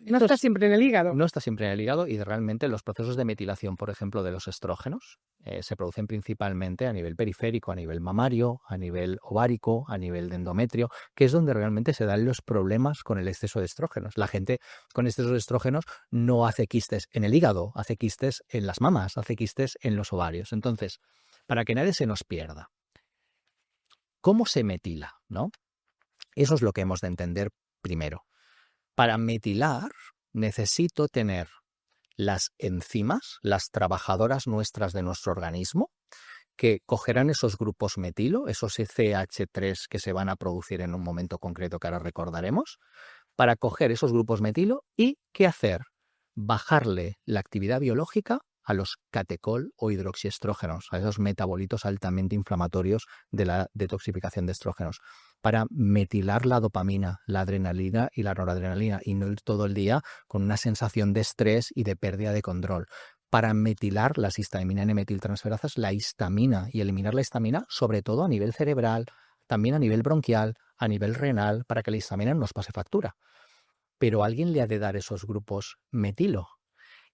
No está siempre en el hígado. No está siempre en el hígado y realmente los procesos de metilación, por ejemplo, de los estrógenos se producen principalmente a nivel periférico, a nivel mamario, a nivel ovárico, a nivel de endometrio, que es donde realmente se dan los problemas con el exceso de estrógenos. La gente con exceso de estrógenos no hace quistes en el hígado, hace quistes en las mamas, hace quistes en los ovarios. Entonces, para que nadie se nos pierda, ¿cómo se metila? ¿No? Eso es lo que hemos de entender primero. Para metilar necesito tener las enzimas, las trabajadoras nuestras de nuestro organismo, que cogerán esos grupos metilo, esos ECH3 que se van a producir en un momento concreto que ahora recordaremos, para coger esos grupos metilo y ¿qué hacer? Bajarle la actividad biológica a los catecol o hidroxiestrógenos, a esos metabolitos altamente inflamatorios de la detoxificación de estrógenos, para metilar la dopamina, la adrenalina y la noradrenalina y no ir todo el día con una sensación de estrés y de pérdida de control. Para metilar las histamina N-metiltransferasas, la histamina y eliminar la histamina, sobre todo a nivel cerebral, también a nivel bronquial, a nivel renal, para que la histamina nos pase factura. Pero alguien le ha de dar esos grupos metilo.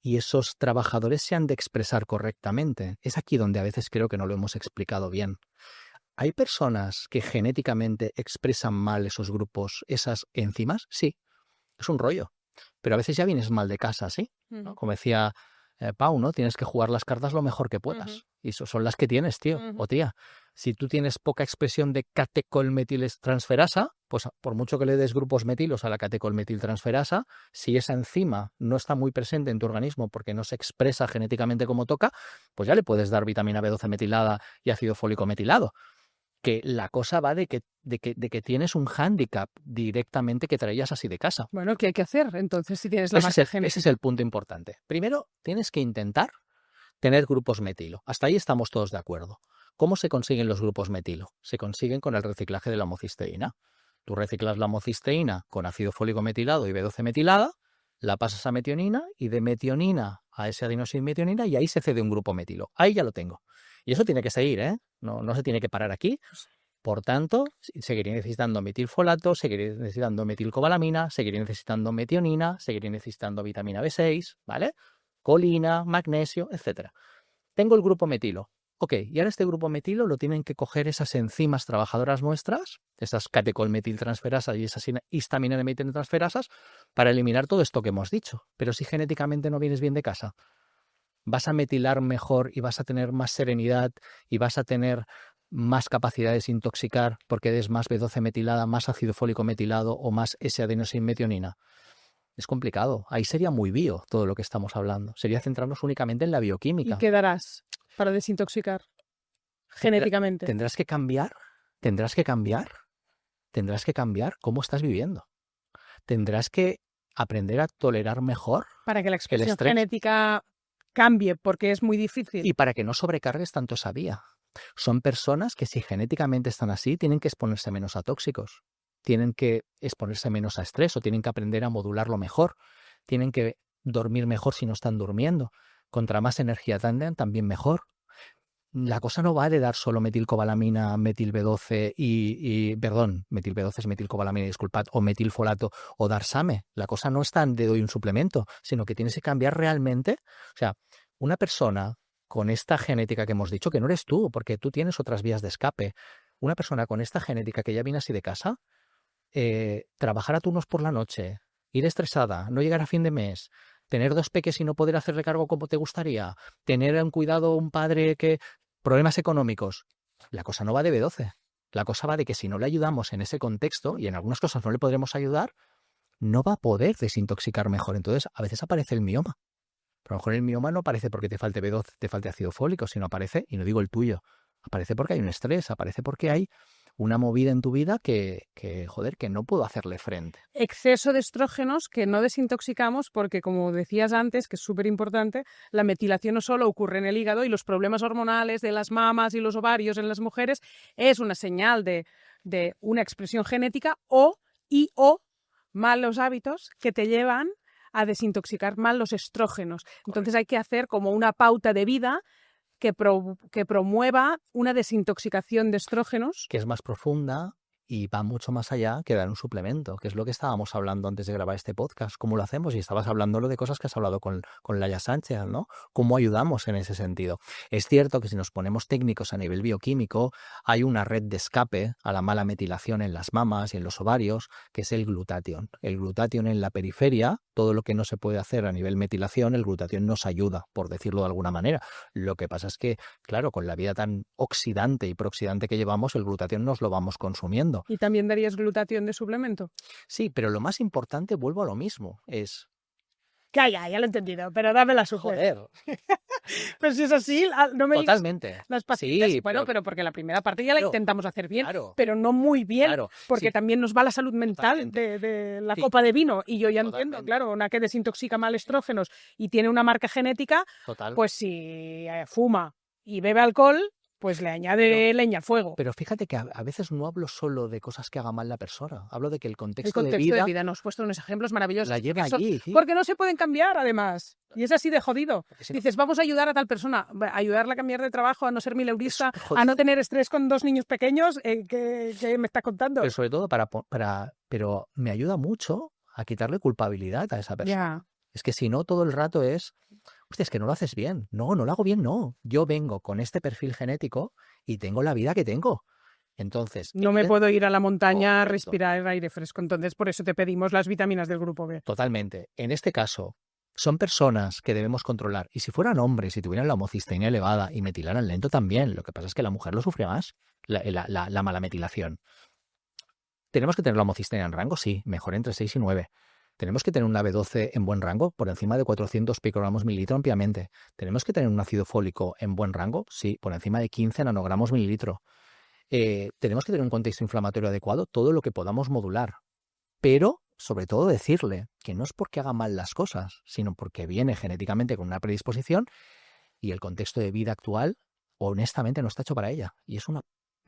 Y esos trabajadores se han de expresar correctamente. Es aquí donde a veces creo que no lo hemos explicado bien. ¿Hay personas que genéticamente expresan mal esos grupos, esas enzimas? Sí, es un rollo. Pero a veces ya vienes mal de casa, ¿sí? ¿No? Como decía Pau, ¿no? Tienes que jugar las cartas lo mejor que puedas. Y eso son las que tienes, tío o tía. Si tú tienes poca expresión de catecolmetiltransferasa, pues por mucho que le des grupos metilos a la catecolmetiltransferasa, si esa enzima no está muy presente en tu organismo porque no se expresa genéticamente como toca, pues ya le puedes dar vitamina B12 metilada y ácido fólico metilado. Que la cosa va de que tienes un hándicap directamente que traías así de casa. Bueno, ¿qué hay que hacer entonces si tienes la marca genética? Ese es el punto importante. Primero, tienes que intentar tener grupos metilo. Hasta ahí estamos todos de acuerdo. ¿Cómo se consiguen los grupos metilo? Se consiguen con el reciclaje de la homocisteína. Tú reciclas la homocisteína con ácido fólico metilado y B12 metilada, la pasas a metionina y de metionina a ese adenosinmetionina y ahí se cede un grupo metilo. Ahí ya lo tengo. Y eso tiene que seguir, ¿eh? No se tiene que parar aquí. Por tanto, seguiré necesitando metilfolato, seguiré necesitando metilcobalamina, seguiré necesitando metionina, seguiré necesitando vitamina B6, ¿vale? Colina, magnesio, etc. Tengo el grupo metilo. Ok, y ahora este grupo metilo lo tienen que coger esas enzimas trabajadoras nuestras, esas catecolmetiltransferasas y esas histamina N-metiltransferasas, para eliminar todo esto que hemos dicho. Pero si genéticamente no vienes bien de casa, vas a metilar mejor y vas a tener más serenidad y vas a tener más capacidad de desintoxicar porque des más B12 metilada, más ácido fólico metilado o más S-adenosinmetionina. Es complicado. Ahí sería muy bio todo lo que estamos hablando. Sería centrarnos únicamente en la bioquímica. ¿Y qué darás para desintoxicar genéticamente? Tendrás que cambiar cómo estás viviendo. Tendrás que aprender a tolerar mejor para que la expresión genética cambie, porque es muy difícil. Y para que no sobrecargues tanto esa vía. Son personas que si genéticamente están así, tienen que exponerse menos a tóxicos, tienen que exponerse menos a estrés o tienen que aprender a modularlo mejor, tienen que dormir mejor si no están durmiendo. Contra más energía tengan, también mejor. La cosa no va de dar solo metilcobalamina, metil B12 metil B12 es metilcobalamina, disculpad, o metilfolato o dar SAMe. La cosa no está en de doy un suplemento, sino que tienes que cambiar realmente. O sea, una persona con esta genética que hemos dicho, que no eres tú, porque tú tienes otras vías de escape, una persona con esta genética que ya viene así de casa, trabajar a turnos por la noche, ir estresada, no llegar a fin de mes, tener 2 peques y no poder hacer recargo como te gustaría, tener en cuidado un padre que... problemas económicos. La cosa no va de B12. La cosa va de que si no le ayudamos en ese contexto, y en algunas cosas no le podremos ayudar, no va a poder desintoxicar mejor. Entonces, a veces aparece el mioma. Pero a lo mejor el mioma no aparece porque te falte B12, te falte ácido fólico, sino aparece, y no digo el tuyo, aparece porque hay un estrés, aparece porque hay una movida en tu vida que no puedo hacerle frente. Exceso de estrógenos que no desintoxicamos porque, como decías antes, que es súper importante, la metilación no solo ocurre en el hígado y los problemas hormonales de las mamas y los ovarios en las mujeres es una señal de una expresión genética o malos hábitos que te llevan a desintoxicar mal los estrógenos. Entonces hay que hacer como una pauta de vida que promueva una desintoxicación de estrógenos. Que es más profunda Y va mucho más allá que dar un suplemento, que es lo que estábamos hablando antes de grabar este podcast. ¿Cómo lo hacemos? Y estabas hablándolo de cosas que has hablado con Laia Sánchez, ¿no? ¿Cómo ayudamos en ese sentido? Es cierto que si nos ponemos técnicos a nivel bioquímico, hay una red de escape a la mala metilación en las mamas y en los ovarios, que es el glutatión. El glutatión en la periferia, todo lo que no se puede hacer a nivel metilación, el glutatión nos ayuda, por decirlo de alguna manera. Lo que pasa es que, claro, con la vida tan oxidante y prooxidante que llevamos, el glutatión nos lo vamos consumiendo. ¿Y también darías glutatión de suplemento? Sí, pero lo más importante, vuelvo a lo mismo, es... Ya lo he entendido, pero dame la Joder, Pues si es así, no me digas totalmente. las pastillas. Sí, Bueno, pero porque la primera parte ya la Claro, intentamos hacer bien, claro, pero no muy bien, claro. porque Sí, también nos va la salud mental totalmente. de la Sí, copa de vino. Y yo ya entiendo, totalmente. claro, una que desintoxica mal estrógenos y tiene una marca genética, Total. pues si fuma y bebe alcohol, pues le Pero, añade leña al fuego. pero fíjate que a veces no hablo solo de cosas que haga mal la persona. Hablo de que el El contexto de contexto de vida vida, nos has puesto unos ejemplos maravillosos. la lleva allí, sí. Porque no se pueden cambiar, además. Y es así de jodido. Porque si no, Dices, vamos a ayudar a tal persona, ayudarla a cambiar de trabajo, a no ser es mileurista, súper a no jodido. tener estrés con 2 niños pequeños, ¿qué me estás contando? Pero sobre todo pero me ayuda mucho a quitarle culpabilidad a esa persona. Ya, Es que si no, todo el rato es, hostia, es que no lo haces bien. No, no lo hago bien, no. Yo vengo con este perfil genético y tengo la vida que tengo. Entonces, no me puedo ir a la montaña a correcto, respirar aire fresco. Entonces, por eso te pedimos las vitaminas del grupo B. totalmente. En este caso, son personas que debemos controlar. Y si fueran hombres y tuvieran la homocisteína elevada y metilaran lento también, lo que pasa es que la mujer lo sufre más, la mala metilación. ¿Tenemos que tener la homocisteína en rango? Sí, mejor entre 6 y 9. Tenemos que tener una B12 en buen rango, por encima de 400 picogramos mililitro ampliamente. ¿Tenemos que tener un ácido fólico en buen rango? Sí, por encima de 15 nanogramos mililitro. Tenemos que tener un contexto inflamatorio adecuado, todo lo que podamos modular. Pero, sobre todo, decirle que no es porque haga mal las cosas, sino porque viene genéticamente con una predisposición y el contexto de vida actual, honestamente, no está hecho para ella. Y es una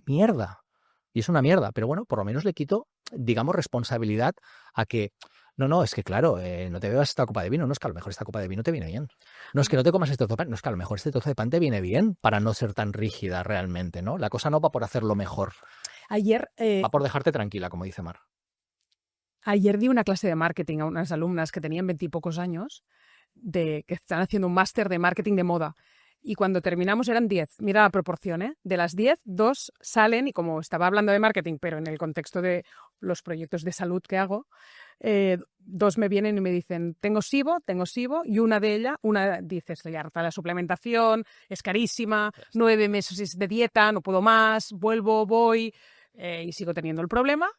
mierda. Y es una mierda. Pero bueno, por lo menos le quito, digamos, responsabilidad a que... No, es que claro, no te bebas esta copa de vino, no es que a lo mejor esta copa de vino te viene bien. No es que no te comas este trozo de pan, no es que a lo mejor este trozo de pan te viene bien para no ser tan rígida realmente, ¿no? La cosa no va por hacerlo mejor, Ayer, va por dejarte tranquila, como dice Mar. ayer di una clase de marketing a unas alumnas que tenían 20 y pocos años, que están haciendo un máster de marketing de moda. Y cuando terminamos eran 10. Mira la proporción, ¿eh? De las 10, 2 salen, y como estaba hablando de marketing, pero en el contexto de los proyectos de salud que hago, 2 me vienen y me dicen, tengo SIBO, y una dice, estoy harta de la suplementación, es carísima, 9 meses de dieta, no puedo más, voy, y sigo teniendo el problema.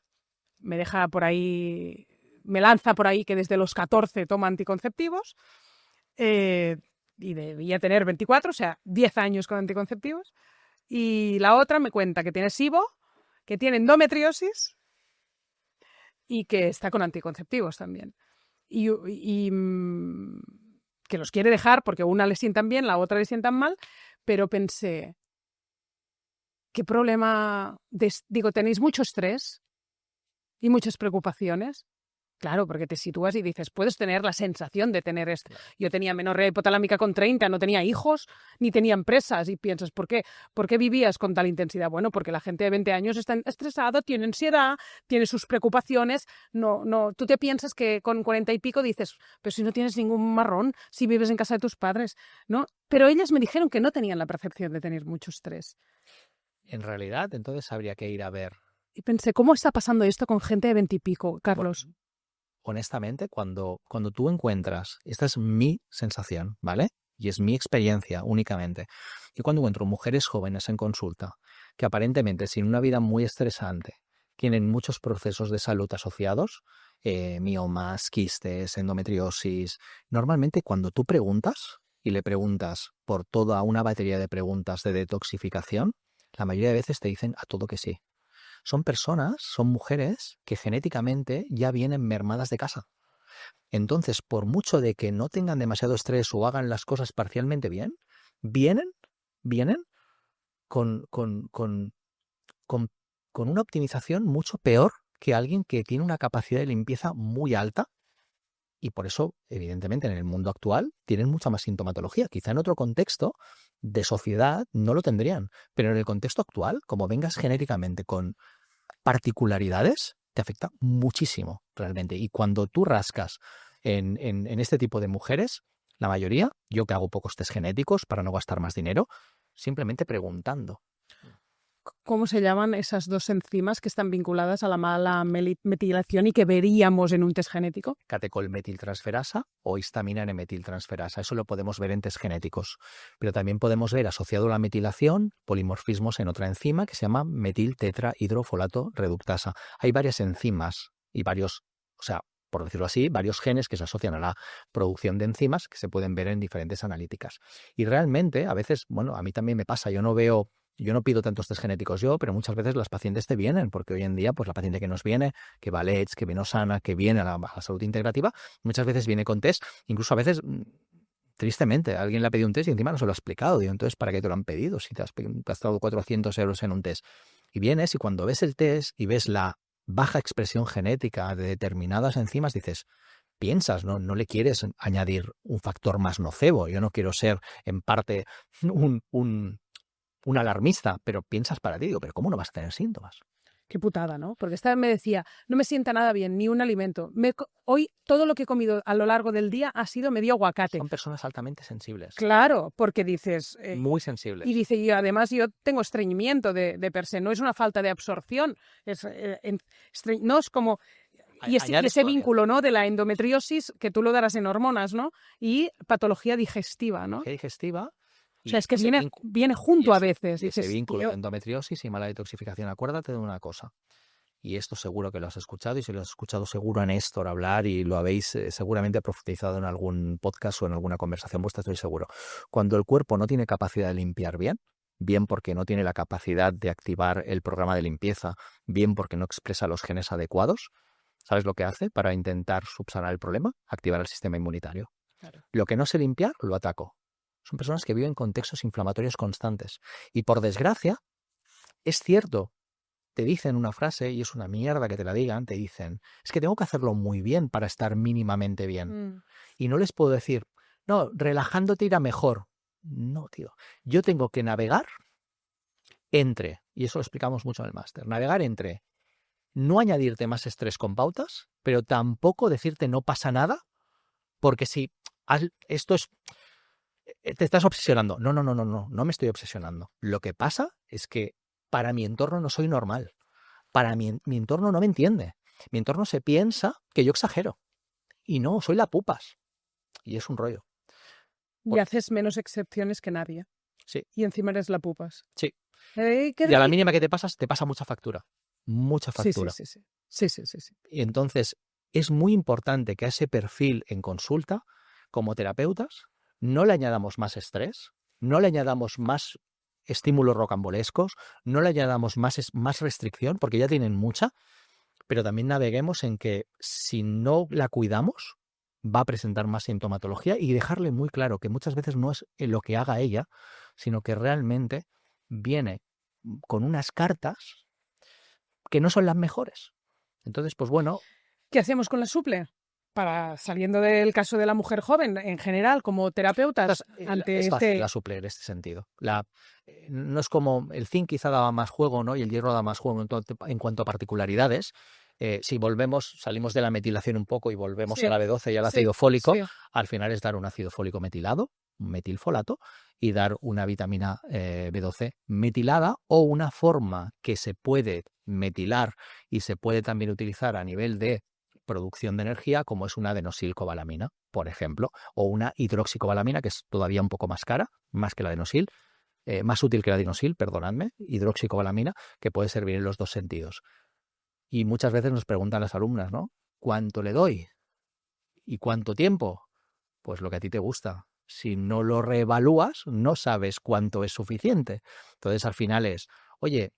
Me deja por ahí, me lanza por ahí que desde los 14 toma anticonceptivos, y debía tener 24, o sea, 10 años con anticonceptivos. Y la otra me cuenta que tiene SIBO, que tiene endometriosis y que está con anticonceptivos también. Y que los quiere dejar porque una le sientan bien, la otra le sientan mal, pero pensé, ¿qué problema? Digo, ¿tenéis mucho estrés y muchas preocupaciones? Claro, porque te sitúas y dices, puedes tener la sensación de tener esto. Yo tenía menorrea hipotalámica con 30, no tenía hijos, ni tenía empresas, y piensas, ¿por qué? ¿Por qué vivías con tal intensidad? Bueno, porque la gente de 20 años está estresado, tiene ansiedad, tiene sus preocupaciones. No, tú te piensas que con 40 y pico dices, pero si no tienes ningún marrón, si vives en casa de tus padres, ¿no? Pero ellas me dijeron que no tenían la percepción de tener mucho estrés. En realidad, entonces habría que ir a ver. Y pensé, ¿cómo está pasando esto con gente de 20 y pico, Carlos? Bueno, honestamente, cuando tú encuentras, esta es mi sensación, ¿vale? Y es mi experiencia únicamente. Y cuando encuentro mujeres jóvenes en consulta, que aparentemente sin una vida muy estresante, tienen muchos procesos de salud asociados, miomas, quistes, endometriosis, normalmente cuando tú preguntas y le preguntas por toda una batería de preguntas de detoxificación, la mayoría de veces te dicen a todo que sí. Son personas, son mujeres que genéticamente ya vienen mermadas de casa. Entonces, por mucho de que no tengan demasiado estrés o hagan las cosas parcialmente bien, vienen con una optimización mucho peor que alguien que tiene una capacidad de limpieza muy alta. Y por eso, evidentemente, en el mundo actual tienen mucha más sintomatología. Quizá en otro contexto de sociedad no lo tendrían, pero en el contexto actual, como vengas genéticamente con particularidades te afecta muchísimo realmente. Y cuando tú rascas en este tipo de mujeres, la mayoría, yo que hago pocos test genéticos para no gastar más dinero, simplemente preguntando. ¿Cómo se llaman esas dos enzimas que están vinculadas a la mala metilación y que veríamos en un test genético? Catecolmetiltransferasa o histamina N-metiltransferasa. Eso lo podemos ver en test genéticos. Pero también podemos ver asociado a la metilación polimorfismos en otra enzima que se llama metiltetrahidrofolato reductasa. Hay varias enzimas y varios, o sea, por decirlo así, varios genes que se asocian a la producción de enzimas que se pueden ver en diferentes analíticas. Y realmente, a veces, bueno, a mí también me pasa, yo no pido tantos test genéticos pero muchas veces las pacientes te vienen, porque hoy en día, pues la paciente que nos viene, que va a LEDS, que viene Osana, que viene a la salud integrativa, muchas veces viene con test, incluso a veces, tristemente, alguien le ha pedido un test y encima no se lo ha explicado. Digo, entonces, ¿para qué te lo han pedido si te has gastado 400 euros en un test? Y vienes y cuando ves el test y ves la baja expresión genética de determinadas enzimas, dices, piensas, no le quieres añadir un factor más nocebo. Yo no quiero ser, en parte, un alarmista, pero piensas para ti, digo, pero ¿cómo no vas a tener síntomas? Qué putada, ¿no? Porque esta me decía, no me sienta nada bien, ni un alimento. Hoy todo lo que he comido a lo largo del día ha sido medio aguacate. Son personas altamente sensibles. Claro, porque dices... muy sensibles. Y dice, y además yo tengo estreñimiento de per se, no es una falta de absorción, no es como... Y ese vínculo, ¿no?, de la endometriosis, que tú lo darás en hormonas, ¿no? Y patología digestiva, ¿no? Patología digestiva. O sea, es que viene junto a veces. Y ese vínculo de endometriosis y mala detoxificación. Acuérdate de una cosa, y esto seguro que lo has escuchado, y si lo has escuchado seguro a Néstor hablar y lo habéis seguramente profundizado en algún podcast o en alguna conversación vuestra, estoy seguro. Cuando el cuerpo no tiene capacidad de limpiar bien porque no tiene la capacidad de activar el programa de limpieza, bien porque no expresa los genes adecuados, ¿sabes lo que hace para intentar subsanar el problema? Activar el sistema inmunitario. Claro. Lo que no sé limpiar, lo ataco. Son personas que viven contextos inflamatorios constantes. Y por desgracia, es cierto, te dicen una frase, y es una mierda que te la digan, te dicen, es que tengo que hacerlo muy bien para estar mínimamente bien. Y no les puedo decir, no, relajándote irá mejor. No, tío. Yo tengo que navegar entre, y eso lo explicamos mucho en el máster, navegar entre no añadirte más estrés con pautas, pero tampoco decirte no pasa nada, porque si esto es... te estás obsesionando. No me estoy obsesionando. Lo que pasa es que para mi entorno no soy normal. Para mi entorno no me entiende. Mi entorno se piensa que yo exagero. Y no, soy la pupas. Y es un rollo. Y haces menos excepciones que nadie. Sí. Y encima eres la pupas. Sí. Y a la mínima que te pasa mucha factura. Mucha factura. Sí. Y entonces es muy importante que a ese perfil en consulta, como terapeutas, no le añadamos más estrés, no le añadamos más estímulos rocambolescos, no le añadamos más restricción, porque ya tienen mucha, pero también naveguemos en que si no la cuidamos, va a presentar más sintomatología, y dejarle muy claro que muchas veces no es lo que haga ella, sino que realmente viene con unas cartas que no son las mejores. Entonces, pues bueno... ¿Qué hacemos con la suple? Saliendo del caso de la mujer joven, en general, como terapeutas, es fácil la suple en este sentido. No es como el zinc quizá daba más juego, ¿no? Y el hierro da más juego en cuanto a particularidades. Si salimos de la metilación un poco y volvemos a la B12 y al ácido fólico, al final es dar un ácido fólico metilado, un metilfolato, y dar una vitamina B12 metilada, o una forma que se puede metilar y se puede también utilizar a nivel de producción de energía, como es una adenosilcobalamina, por ejemplo, o una hidroxicobalamina, que es todavía un poco más cara, más que la adenosil, más útil que la adenosil, perdonadme, hidroxicobalamina, que puede servir en los dos sentidos. Y muchas veces nos preguntan las alumnas, ¿no? ¿Cuánto le doy? ¿Y cuánto tiempo? Pues lo que a ti te gusta. Si no lo reevalúas, no sabes cuánto es suficiente. Entonces, al final es, oye,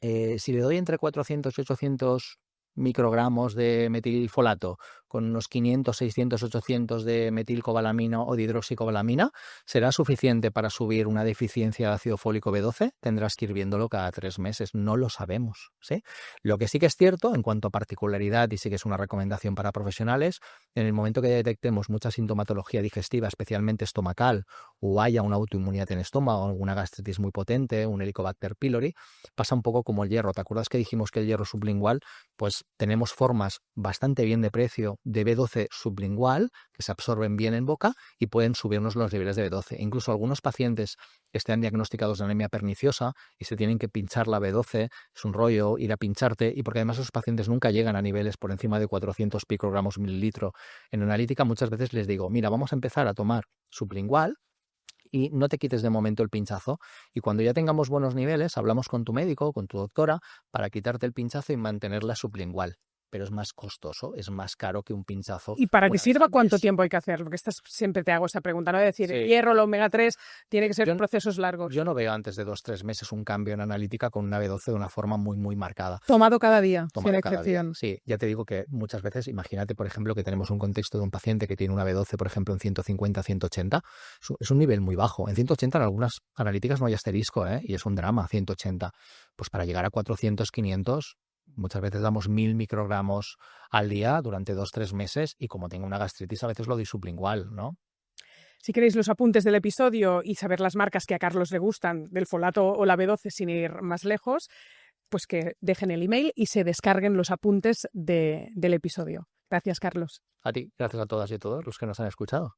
si le doy entre 400 y 800 microgramos de metilfolato, con unos 500, 600, 800 de metilcobalamina o de hidroxicobalamina, ¿será suficiente para subir una deficiencia de ácido fólico B12? Tendrás que ir viéndolo cada 3 meses. No lo sabemos, ¿sí? Lo que sí que es cierto, en cuanto a particularidad, y sí que es una recomendación para profesionales, en el momento que detectemos mucha sintomatología digestiva, especialmente estomacal, o haya una autoinmunidad en estómago, alguna gastritis muy potente, un Helicobacter pylori, pasa un poco como el hierro. ¿Te acuerdas que dijimos que el hierro sublingual? Pues tenemos formas bastante bien de precio de B12 sublingual que se absorben bien en boca y pueden subirnos los niveles de B12. Incluso algunos pacientes que estén diagnosticados de anemia perniciosa y se tienen que pinchar la B12, es un rollo ir a pincharte, y porque además esos pacientes nunca llegan a niveles por encima de 400 picogramos mililitro en analítica, muchas veces les digo, mira, vamos a empezar a tomar sublingual y no te quites de momento el pinchazo, y cuando ya tengamos buenos niveles hablamos con tu médico, con tu doctora, para quitarte el pinchazo y mantenerla sublingual. Pero es más costoso, es más caro que un pinchazo. ¿Y para que una vez sirva al cuánto mes. tiempo hay que hacer? Porque siempre te hago esa pregunta, ¿no? De decir, Sí. hierro, el omega 3, tiene que ser Yo- procesos largos. Yo no veo antes de 2-3 meses un cambio en analítica con una B12 de una forma muy, muy marcada. Tomado cada día, sin Tomado cada día. excepción. Sí, ya te digo que muchas veces, imagínate, por ejemplo, que tenemos un contexto de un paciente que tiene una B12, por ejemplo, en 150, 180. Es un nivel muy bajo. En 180 en algunas analíticas no hay asterisco, y es un drama, 180. Pues para llegar a 400, 500, muchas veces damos 1000 microgramos al día durante 2-3 meses, y como tengo una gastritis, a veces lo doy sublingual, ¿no? Si queréis los apuntes del episodio y saber las marcas que a Carlos le gustan del folato o la B12 sin ir más lejos, pues que dejen el email y se descarguen los apuntes del episodio. Gracias, Carlos. A ti, gracias a todas y a todos los que nos han escuchado.